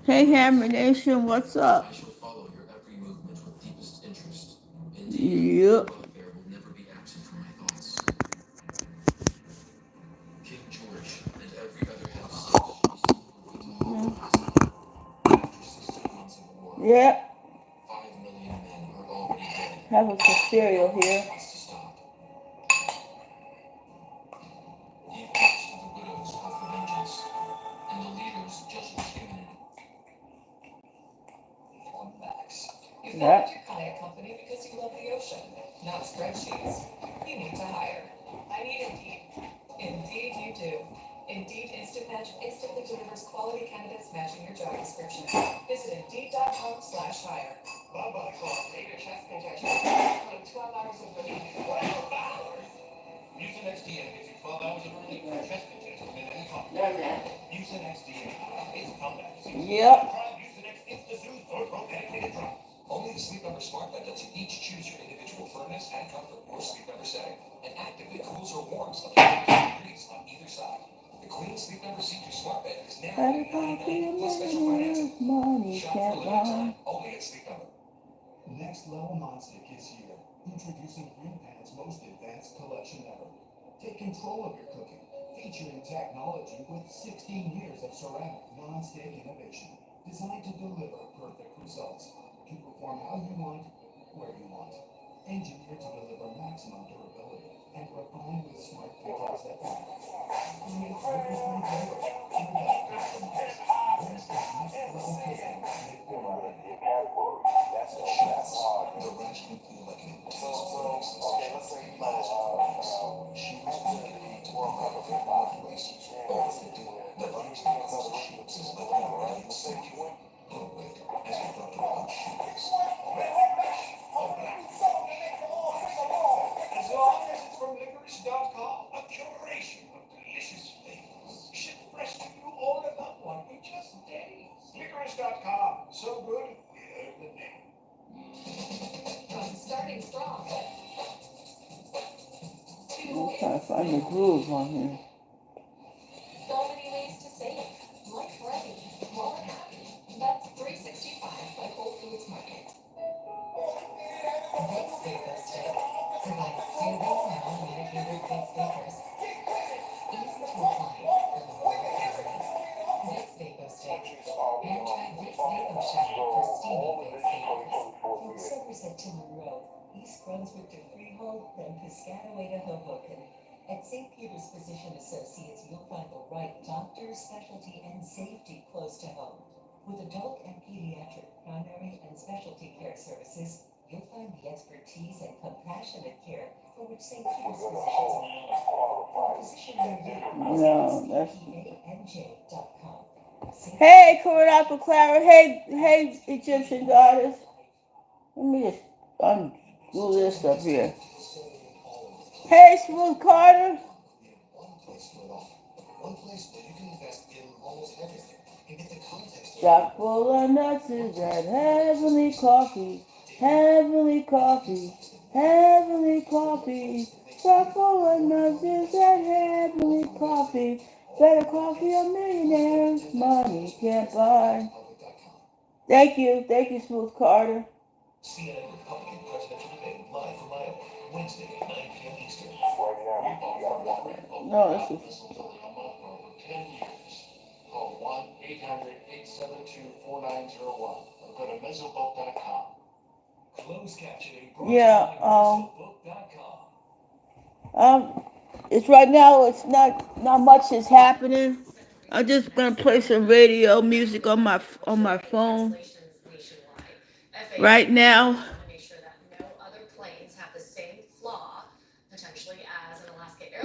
Hey Hammer Nation, what's up? I shall follow your every movement with deepest interest. Indeed, your welfare will never be absent from my thoughts. King George and every other head of state will be after 16 months of war. Yep. 5 million men are already dead. Having some cereal here. Wants to stop. Even the widows hope for vengeance, and the leaders just human. On Max. You founded your kayak company because you love the ocean, not spreadsheets. You need to hire. I need Indeed. Indeed you do. Indeed Instant Match instantly delivers quality candidates matching your job description. Visit Indeed.com/hire. Bye-bye, Clark. Take your chest congestion. 12 hours of relief. 12 hours? Use an XDN gives you 12 hours of relief for chest congestion at any cost. Use an XDN. It's comeback. Yep. It's the Zoom for dedicated drops. Only the Sleep Number smart bed lets you each choose your individual firmness and comfort or sleep number setting, and actively cools or warms up to 30 degrees on either side. The Queen Sleep Number C2 smart bed is now $99 plus special financing. Shop for limited time only at Sleep Number. Next Level Nonstick is here, introducing Green Pan's most advanced collection ever. Take control of your cooking, featuring technology with 16 years of ceramic non-stick innovation, designed to deliver perfect results, to perform how you want, where you want. Engineered to deliver maximum durability, and refined with smart features that create everything better without compromise. This is next level cooking made for you. That's the chefs. The ranch can feel like an intense place. She was dedicated to the perfect marketplace. Overthinking, the ranch that calls sheets is like an already secure. Don't wait, as you talk about sheets. As long as it's from licorice.com, a curation of delicious flavors. Shipped fresh to you all in one in just days. Licorice.com, so good, we heard the name. From starting strong. I'm trying to find the groove on here. So many ways to save. Life ready. More happy. That's 365 by Whole Foods Market. Vicks Vapor Stick provides soothing, non-medicated Vicks Vapors. Easy to apply for the whole family. Vicks Vapor Stick. And try Vicks Vapor Shower for steamy Vicks Vapors. From Somerset to Monroe, East Brunswick to Freehold, then Piscataway to Hoboken. At St. Peter's Physician Associates, you'll find the right doctor, specialty, and safety close to home. With adult and pediatric primary and specialty care services, you'll find the expertise and compassionate care for which St. Peter's physicians are known. For physician review, cpaj.com. Hey, Coronado Clara. Hey, Egyptian goddess. Let me just undo this up here. Hey, Smooth Carter. One place where you can invest in almost everything and get the context. Chock full of nuts is that heavenly coffee, heavenly coffee, heavenly coffee. Chock full of nuts is that heavenly coffee. Better coffee a millionaire's money can't buy. Thank you, Smooth Carter. CNN Republican presidential debate live from Iowa, Wednesday at 9 p.m. Eastern. No, this is... For 10 years. Call 1-800-872-4901 or go to mesobook.com. Closed captioning brought to mesobook.com. It's right now, it's not much is happening. I'm just gonna play some radio music on my phone right now.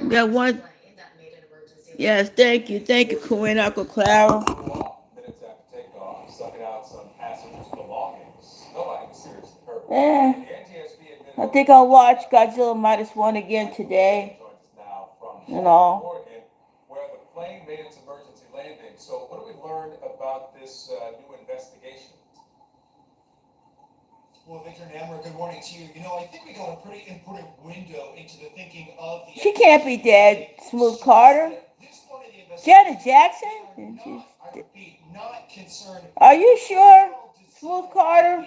That one. Yes, thank you, Queen Uncle Clara. Minutes after takeoff, sucking out some passengers' belongings. Nobody was seriously hurt. I think I'll watch Godzilla -1 again today. You know. Where the plane made its emergency landing. So, what do we learn about this new investigation? Well, Victor and Hammer, good morning to you. You know, I think we got a pretty important window into the thinking of the... She can't be dead, Smooth Carter. Janet Jackson? not concerned. Are you sure, Smooth Carter?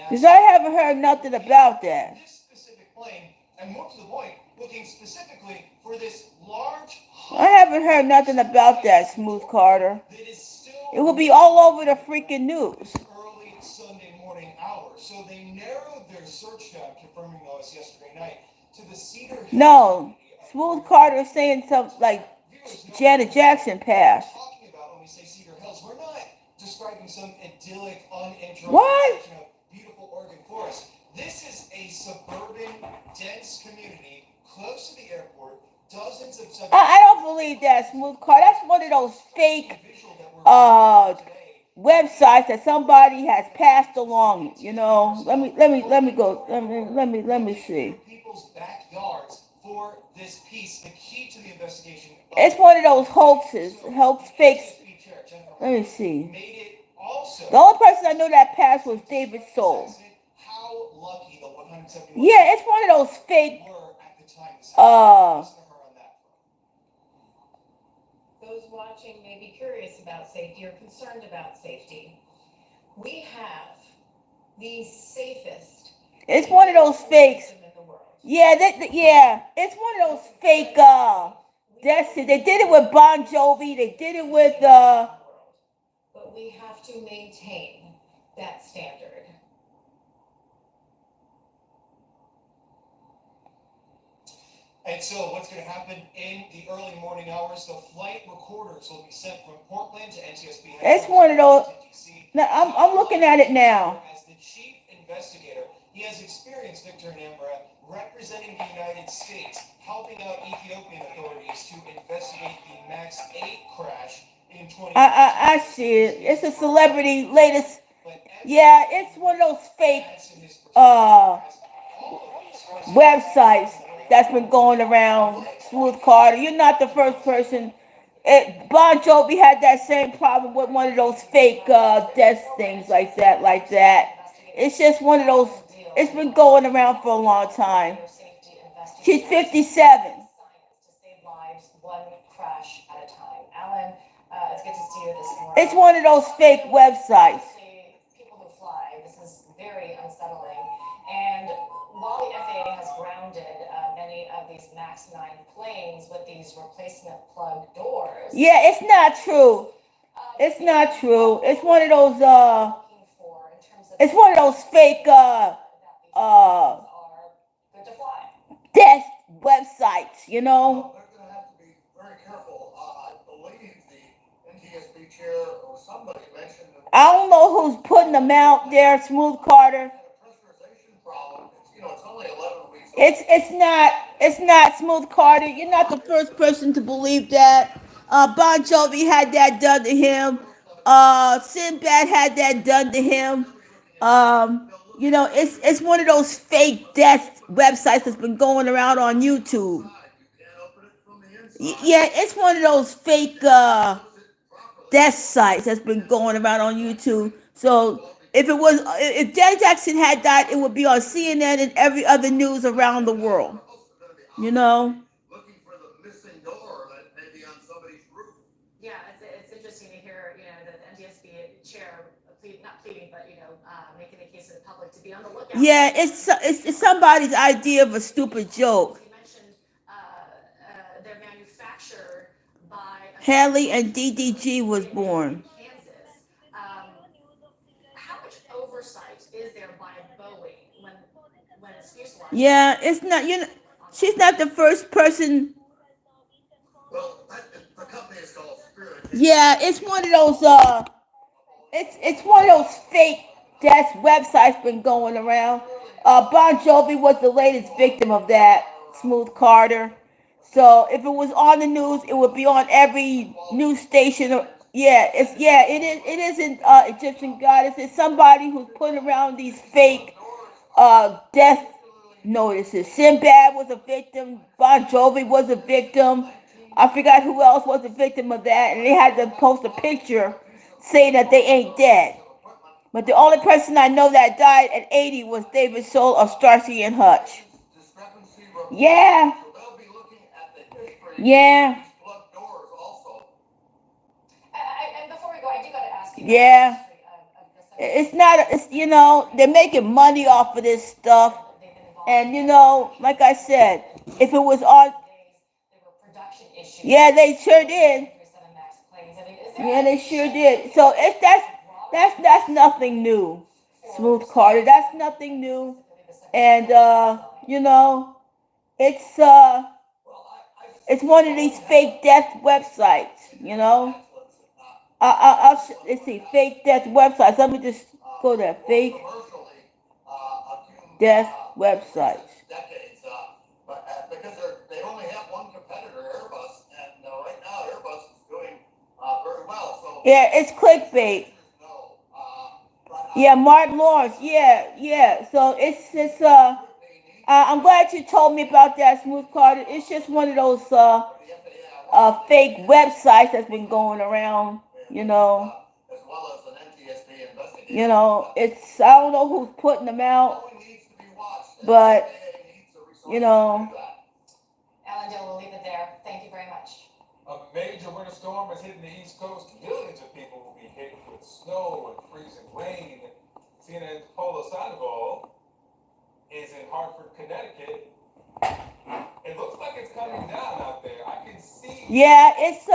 Because I haven't heard nothing about that. This specific plane, and more to the point, looking specifically for this large. I haven't heard nothing about that, Smooth Carter. It will be all over the freaking news. Early Sunday morning hours. So they narrowed their search down, confirming us yesterday night, to the Cedar Hill. No, Smooth Carter is saying something like Janet Jackson passed. Talking about when we say Cedar Hills, we're not describing some idyllic, uninterrupted What? beautiful Oregon forest. This is a suburban, dense community close to the airport. Dozens of I don't believe that, Smooth Carter. That's one of those fake websites that somebody has passed along. You know. Let me go. Let me see. People's backyards for this piece. The key to the investigation. It's one of those hoaxes, fakes. Let me see. The only person I know that passed was David Soul. Yeah, it's one of those fake. Those watching may be curious about safety or concerned about safety. We have the safest. It's one of those fakes. Yeah, yeah. It's one of those fake. That's it. They did it with Bon Jovi. They did it with. But we have to maintain that standard. And so what's going to happen in the early morning hours, the flight recorders will be sent from Portland to NTSB. It's one of those. Now, I'm looking at it now. As the chief investigator, he has experience, Victor Nambra, representing the United States, helping out Ethiopian authorities to investigate the MAX 8 crash in 2020. I see it. It's a celebrity latest. Yeah, it's one of those fake websites that's been going around. Smooth Carter, you're not the first person. Bon Jovi had that same problem with one of those fake death things like that. It's just one of those. It's been going around for a long time. She's 57. It's one of those fake websites. People who fly, this is very unsettling. And while the FAA has grounded many of these MAX 9 planes with these replacement plug doors. Yeah, it's not true. It's not true. It's one of those it's one of those fake death websites, you know. They're going to have to be very careful. I believe the NTSB chair or somebody mentioned that I don't know who's putting them out there, Smooth Carter. It's only 11 weeks. It's not Smooth Carter. You're not the first person to believe that. Bon Jovi had that done to him. Sinbad had that done to him. It's one of those fake death websites that's been going around on YouTube. Yeah, it's one of those fake death sites that's been going around on YouTube. So if Janet Jackson had died, it would be on CNN and every other news around the world. You know. Looking for the missing door that may be on somebody's roof. Yeah, it's interesting to hear, the NTSB chair not pleading, but making the case to the public to be on the lookout. Yeah, it's somebody's idea of a stupid joke. You mentioned they're manufactured by Haley and DDG was born. Kansas. How much oversight is there by Boeing when it's fuselage? Yeah, it's not. She's not the first person. Well, the company is called Spirit. Yeah, it's one of those. It's one of those fake death websites been going around. Bon Jovi was the latest victim of that. Smooth Carter. So if it was on the news, it would be on every news station. It isn't Egyptian goddess. It's somebody who's putting around these fake death notices. Sinbad was a victim. Bon Jovi was a victim. I forgot who else was a victim of that, and they had to post a picture saying that they ain't dead. But the only person I know that died at 80 was David Soul of Starsky and Hutch. Yeah. They'll be looking at the history Yeah. of these plug doors also. Yeah. It's not. It's they're making money off of this stuff, and like I said, if it was on, yeah, they sure did. Yeah, they sure did. So it's that's nothing new, Smooth Carter. That's nothing new, and it's it's one of these fake death websites. Let's see, fake death websites. Let me just go there. Fake death websites. Yeah, it's clickbait. Yeah, Martin Lawrence. Yeah, yeah. So I'm glad you told me about that, Smooth Carter. It's just one of those fake websites that's been going around. You know, it's I don't know who's putting them out, but you know. Allendale will leave it there. Thank you very much. A major winter storm is hitting the East Coast. Millions of people will be hit with snow and freezing rain. CNN's Polo Sandoval is in Hartford, Connecticut. It looks like it's coming down out there. I can see. Yeah, it's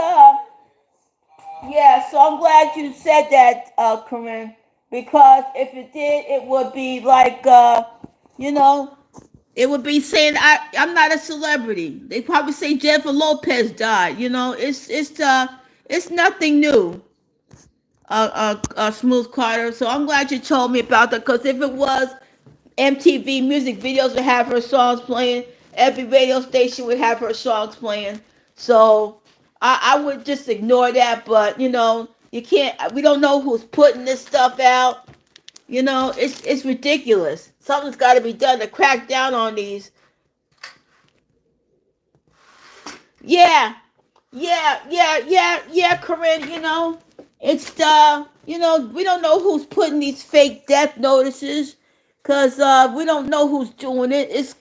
yeah, so I'm glad you said that, Corinne, because if it did, it would be like, you know, it would be saying I'm not a celebrity. They probably say Jennifer Lopez died. It's nothing new. Smooth Carter. So I'm glad you told me about that because if it was, MTV music videos would have her songs playing. Every radio station would have her songs playing. So I would just ignore that. But you can't. We don't know who's putting this stuff out. It's ridiculous. Something's got to be done to crack down on these. Yeah, yeah, Corinne. It's we don't know who's putting these fake death notices, cause we don't know who's doing it. It's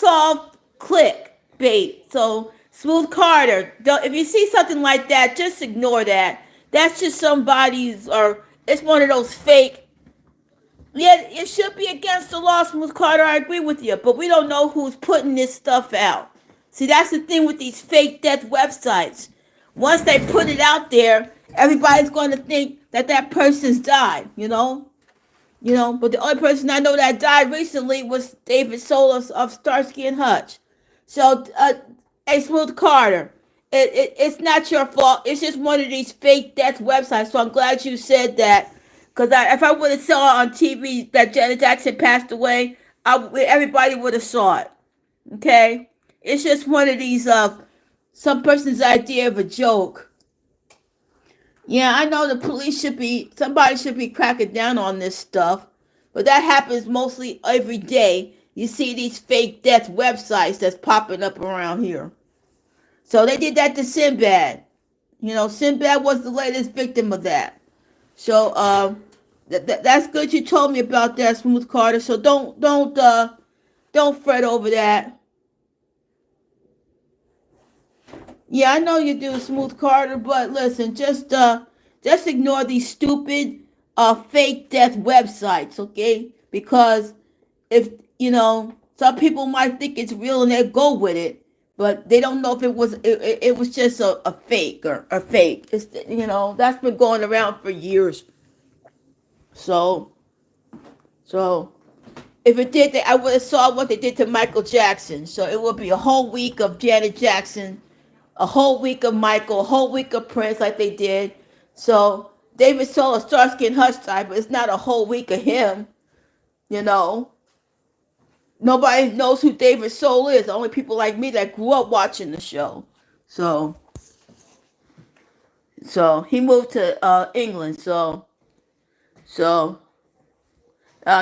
all click bait. So Smooth Carter, if you see something like that, just ignore that. That's just somebody's, or it's one of those fake. Yeah, it should be against the law, Smooth Carter. I agree with you, but we don't know who's putting this stuff out. See, that's the thing with these fake death websites. Once they put it out there, everybody's going to think that that person's died. But the only person I know that died recently was David Solis of Starsky and Hutch. So, hey, Smooth Carter, it's not your fault. It's just one of these fake death websites. So I'm glad you said that. Because if I would have saw on TV that Janet Jackson passed away, everybody would have saw it. Okay? It's just one of these, some person's idea of a joke. Yeah, I know somebody should be cracking down on this stuff. But that happens mostly every day. You see these fake death websites that's popping up around here. So they did that to Sinbad. Sinbad was the latest victim of that. So that's good. You told me about that, Smooth Carter. So don't fret over that. Yeah, I know you do, Smooth Carter. But listen, just ignore these stupid fake death websites, okay? Because if some people might think it's real and they go with it. But they don't know if it was just a fake or a fake. It's that's been going around for years. So if it did that, I would have saw what they did to Michael Jackson. So it would be a whole week of Janet Jackson, a whole week of Michael, a whole week of Prince, like they did. So David Soul, Starsky and Hutch type, but it's not a whole week of him. Nobody knows who David Soul is. Only people like me that grew up watching the show. So he moved to England. So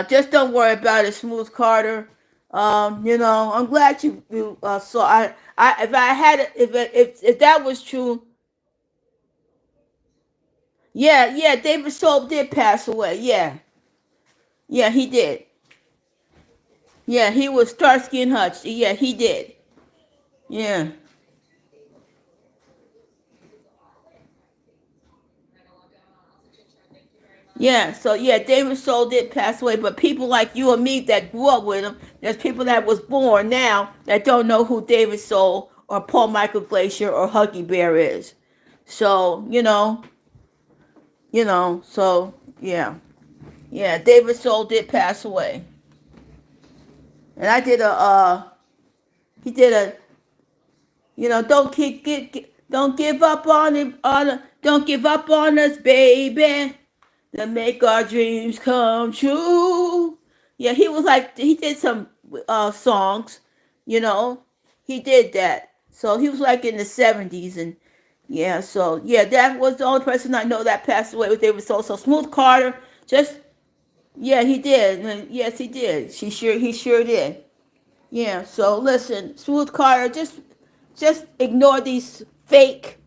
just don't worry about it, Smooth Carter. I'm glad you saw. If I had it, if that was true, yeah, David Soul did pass away. Yeah, he did. Yeah, he was Starsky and Hutch. Yeah, he did. Yeah. Yeah, so yeah, David Soul did pass away, but people like you and me that grew up with him, there's people that was born now that don't know who David Soul or Paul Michael Glacier or Huggy Bear is. So, so yeah. Yeah, David Soul did pass away. And I did he did a, don't give up on him, don't give up on us, baby. To make our dreams come true. Yeah, he was like he did some songs, you know. He did that. So he was like in the 70s and yeah, so yeah, that was the only person I know that passed away with David Soul. So Smooth Carter, just yeah, he did. Yes, he did. He sure did. Yeah, so listen, Smooth Carter, just ignore these fake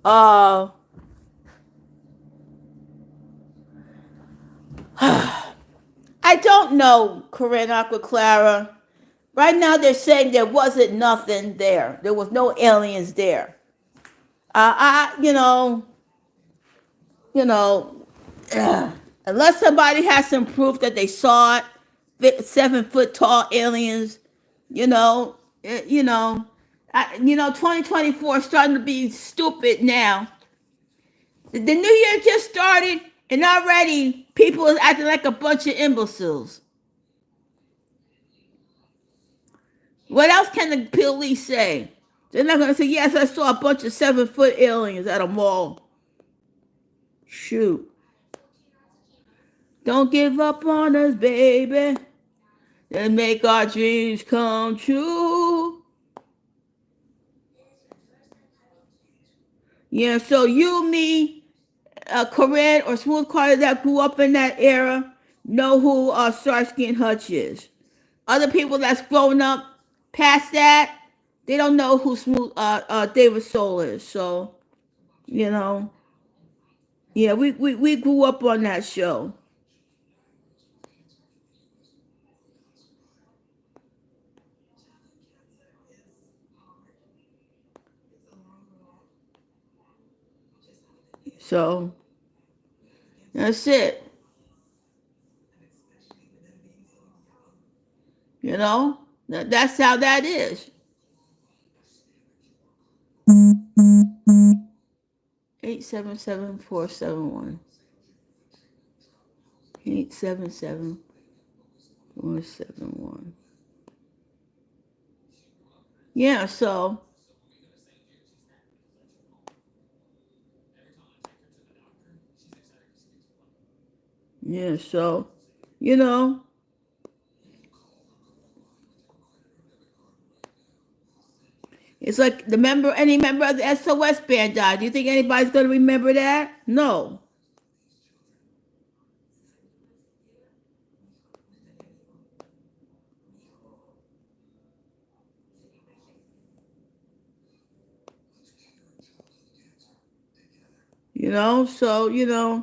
uh I don't know, Corinne Aqua Clara. Right now they're saying there wasn't nothing there. There was no aliens there. You know, you know, unless somebody has some proof that they saw it, 7 foot tall aliens, you know, 2024 is starting to be stupid now. The new year just started, and already people is acting like a bunch of imbeciles. What else can the police say? They're not going to say, yes, I saw a bunch of 7 foot aliens at a mall. Shoot. Don't give up on us, baby. And make our dreams come true. Yeah, so you, me, Corinne, or Smooth Carter that grew up in that era know who Starsky and Hutch is. Other people that's grown up past that, they don't know who David Soul is. So, you know, yeah, we grew up on that show. So that's it. That's how that is. 877-471. 877-471. Yeah, so yeah, so you know, it's like any member of the SOS band died. Do you think anybody's gonna remember that? No. So yeah,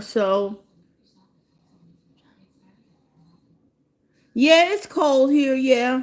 so yeah, it's cold here, yeah.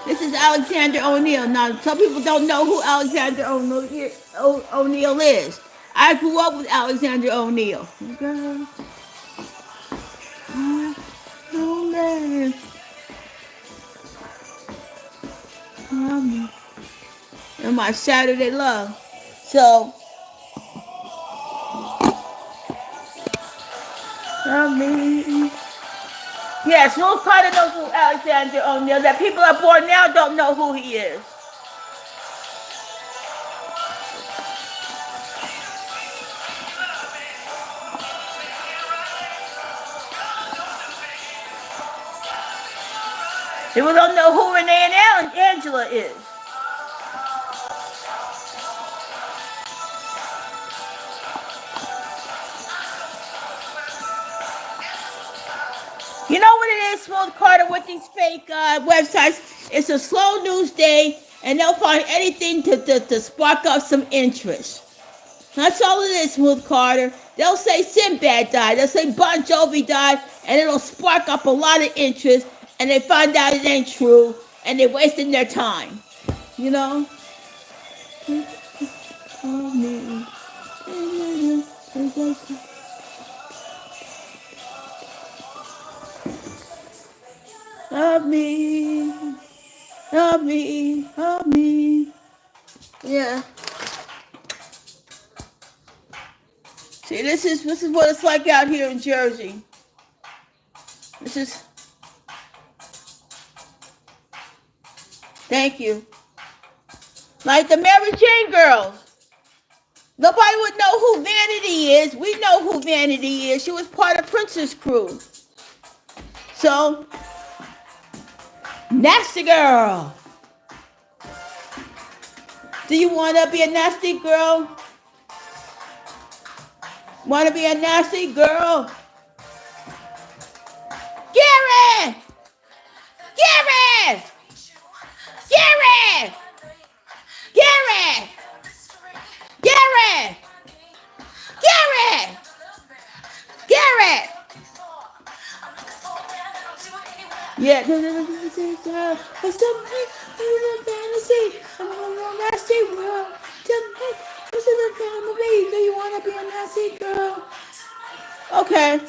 This is Alexander O'Neill. Now, some people don't know who Alexander O'Neill is. I grew up with Alexander O'Neill. Okay. Oh, man. And my Saturday love. So, I mean, yes, North Carter knows who Alexander O'Neill. That people are born now don't know who he is. People don't know who Renee and Angela is. Smooth Carter with these fake websites. It's a slow news day, and they'll find anything to spark up some interest. That's all it is, Smooth Carter. They'll say Sinbad died. They'll say Bon Jovi died, and it'll spark up a lot of interest, and they find out it ain't true, and they're wasting their time. You know? Love me, love me, love me. Yeah. See, this is what it's like out here in Jersey. This is. Thank you. Like the Mary Jane girls. Nobody would know who Vanity is. We know who Vanity is. She was part of Prince's crew. So, nasty girl. Do you want to be a nasty girl? Want to be a nasty girl? Gary! Gary! Gary! Gary! Gary! Gary! Gary! Yeah, it's the fantasy. I'm a nasty world. Tonight, this is a family. Do you want to be a nasty girl? Okay.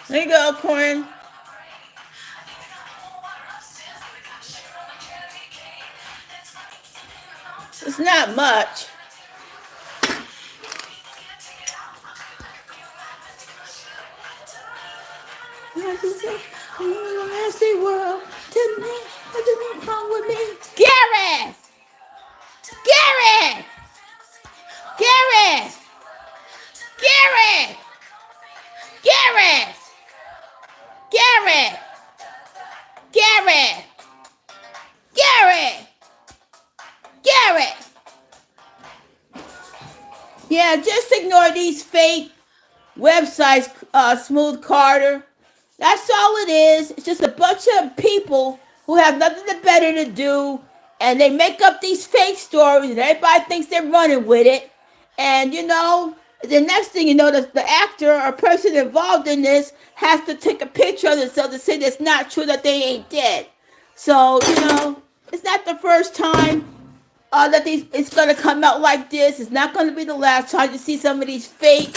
There you go, Corn. It's not much. Nasty world. Tonight, nothing wrong with me. Gary! Gary! Gary! Gary! Gary! Gary! Gary! Gary! Gary! Yeah, just ignore these fake websites, Smooth Carter. That's all it is. It's just a bunch of people who have nothing better to do, and they make up these fake stories, and everybody thinks they're running with it. And, you know, the next thing you know, the actor or person involved in this has to take a picture of themselves to say that's not true, that they ain't dead. So, you know, it's not the first time that it's going to come out like this. It's not going to be the last time you see some of these fake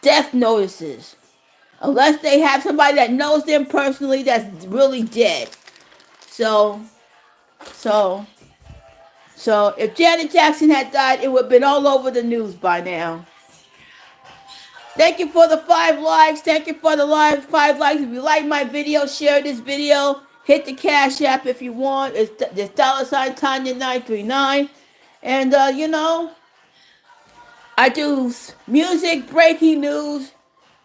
death notices. Unless they have somebody that knows them personally that's really dead. So if Janet Jackson had died, it would have been all over the news by now. Thank you for the 5 likes. Thank you for the 5 likes. If you like my video, share this video. Hit the Cash App if you want. It's $Tanya939. And, you know, I do music, breaking news.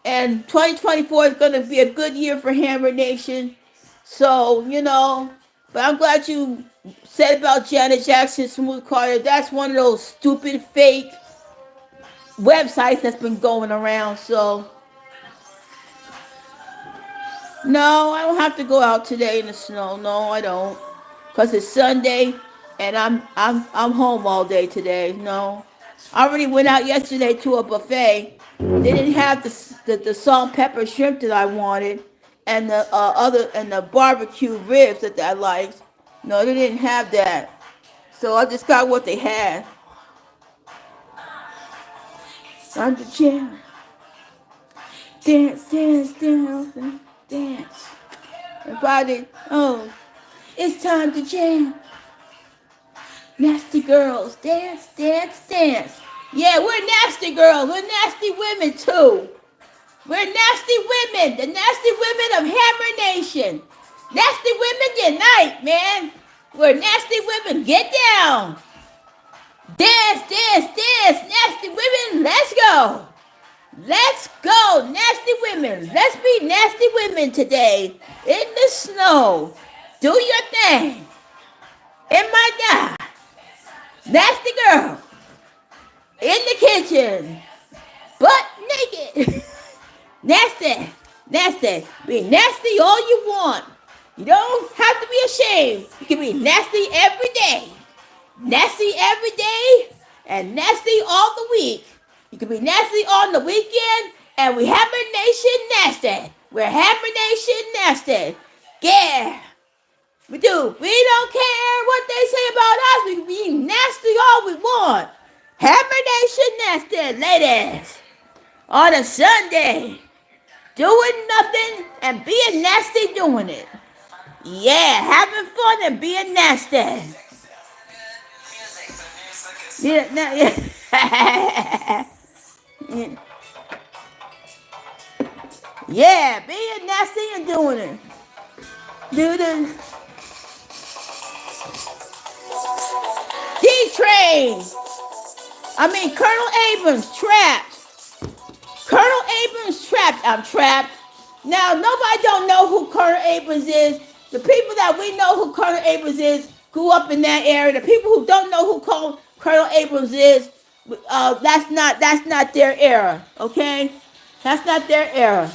And 2024 is going to be a good year for Hammer Nation. So, you know, but I'm glad you said about Janet Jackson, Smooth Carter. That's one of those stupid, fake websites that's been going around. So, no, I don't have to go out today in the snow. No, I don't. Because it's Sunday, and I'm home all day today. No. I already went out yesterday to a buffet. They didn't have the salt and pepper shrimp that I wanted, and the barbecue ribs that I liked. No, they didn't have that. So I just got what they had. Time to jam. Dance, dance, dance, dance. Everybody, oh, it's time to jam. Nasty girls, dance, dance, dance. Yeah, we're nasty girls. We're nasty women, too. We're nasty women. The nasty women of Hammer Nation. Nasty women unite, man. We're nasty women. Get down. Dance, dance, dance. Nasty women, let's go. Let's go, nasty women. Let's be nasty women today. In the snow. Do your thing. In my God. Nasty girl in the kitchen, butt naked. Nasty, nasty. Be nasty all you want. You don't have to be ashamed. You can be nasty every day. Nasty every day and nasty all the week. You can be nasty on the weekend and we Hammer Nation nasty. We're Hammer Nation nasty. Yeah. We do. We don't care what they say about us. We can be nasty all we want. Hammer Nation nasty, ladies. On a Sunday. Doing nothing and being nasty doing it. Yeah, having fun and being nasty. Yeah, no, yeah. Yeah, being nasty and doing it. Do the D-Train. Colonel Abrams trapped. Colonel Abrams trapped. I'm trapped. Now, nobody don't know who Colonel Abrams is. The people that we know who Colonel Abrams is grew up in that area. The people who don't know who Colonel Abrams is, that's not their era. Okay, that's not their era.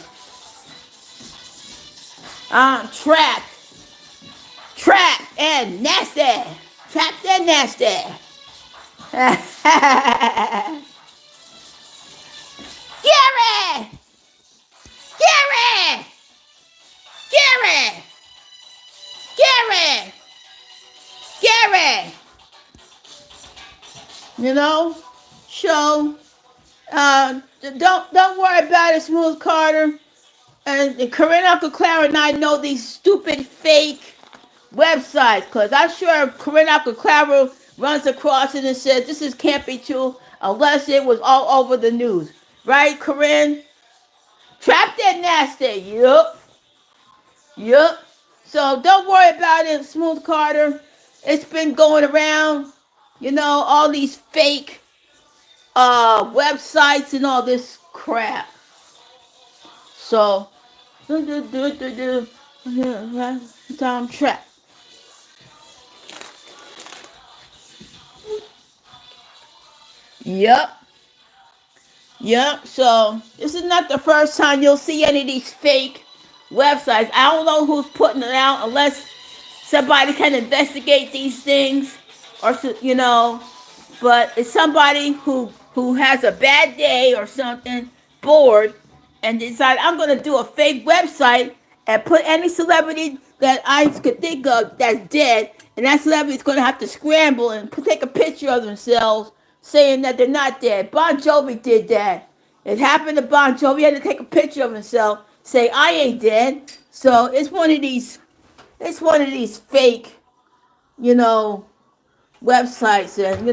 Trapped and nasty, trapped and nasty. Gary, Gary, Gary, Gary, Gary. You know, so don't worry about it, Smooth Carter. And Corinne, Uncle Clara, and I know these stupid fake websites, because I'm sure Corinne, Uncle Clara runs across it and says this can't be true unless it was all over the news, right, Corinne? Trapped and nasty, yup. So don't worry about it, Smooth Carter. It's been going around, all these fake websites and all this crap. So, Tom Trap. Yep. So this is not the first time you'll see any of these fake websites. I don't know who's putting it out unless somebody can investigate these things, or but it's somebody who has a bad day or something, bored, and decide I'm going to do a fake website and put any celebrity that I could think of that's dead, and that celebrity's going to have to scramble and take a picture of themselves saying that they're not dead. Bon Jovi did that. It happened to Bon Jovi. He had to take a picture of himself, say I ain't dead. So it's one of these fake, websites, and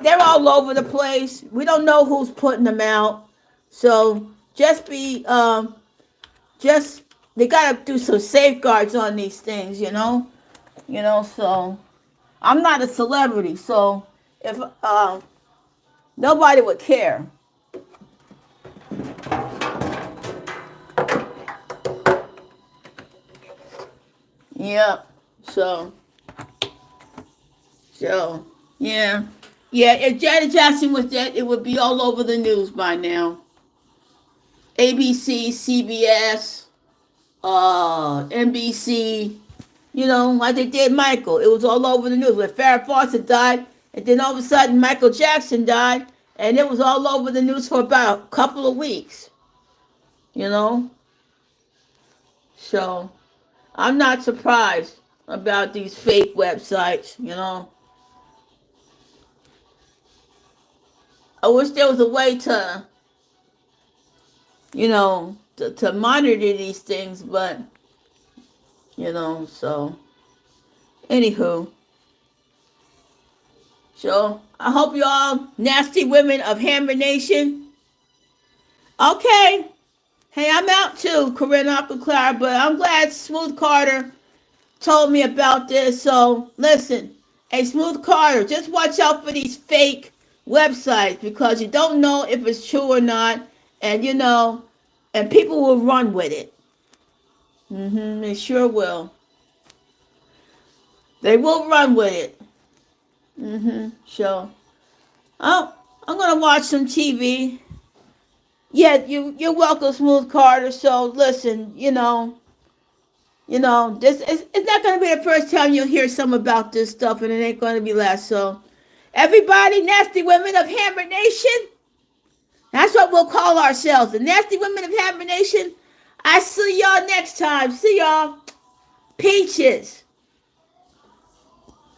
they're all over the place. We don't know who's putting them out. So just they gotta do some safeguards on these things, so I'm not a celebrity, so if nobody would care. Yep. So yeah. If Janet Jackson was dead, it would be all over the news by now. ABC, CBS, NBC, like they did Michael. It was all over the news. When Farrah Fawcett died, and then all of a sudden Michael Jackson died, and it was all over the news for about a couple of weeks. So I'm not surprised about these fake websites, I wish there was a way to, to monitor these things, but, so, anywho. So, I hope you all nasty women of Hammer Nation. Okay. Hey, I'm out too, Corinne Uncle Clara, but I'm glad Smooth Carter told me about this. So, listen. Hey, Smooth Carter, just watch out for these fake websites because you don't know if it's true or not. And, and people will run with it. They sure will. They will run with it. So, oh, I'm gonna watch some TV. Yeah, you're welcome, Smooth Carter. So listen, this it's not gonna be the first time you'll hear some about this stuff, and it ain't gonna be last. So, everybody, nasty women of Hammer Nation, that's what we'll call ourselves, the nasty women of Hammer Nation. I see y'all next time. See y'all. Peaches.